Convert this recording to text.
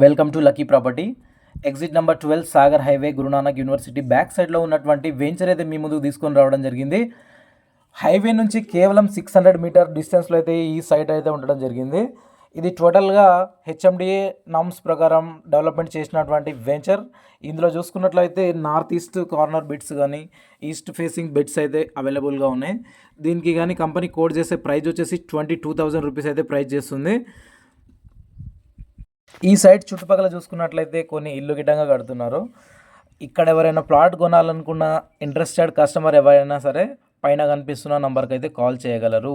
Welcome to lucky property. Exit number 12 Sagar highway Guru Nanak university back సైడ్లో ఉన్నటువంటి venture అయితే మీ ముందుకు తీసుకొని రావడం జరిగింది. హైవే నుంచి కేవలం 600 మీటర్ డిస్టెన్స్లో అయితే ఈ సైట్ అయితే ఉండడం జరిగింది. ఇది టోటల్గా హెచ్ఎండిఏ నామ్స్ ప్రకారం డెవలప్మెంట్ చేసినటువంటి వెంచర్. ఇందులో చూసుకున్నట్లయితే నార్త్ ఈస్ట్ కార్నర్ బెడ్స్ కానీ ఈస్ట్ ఫేసింగ్ బెడ్స్ అయితే అవైలబుల్గా ఉన్నాయి. దీనికి కానీ కంపెనీ కోడ్ చేసే ప్రైస్ వచ్చేసి 22,000 రూపీస్ అయితే ప్రైస్ చేస్తుంది. ఈ సైట్ చుట్టుపక్కల చూసుకున్నట్లయితే కొన్ని ఇల్లు గిట్టంగా కడుతున్నారు. ఇక్కడ ఎవరైనా ప్లాట్ కొనాలనుకున్న ఇంట్రెస్టెడ్ కస్టమర్ ఎవరైనా సరే పైన కనిపిస్తున్న నంబర్కి అయితే కాల్ చేయగలరు.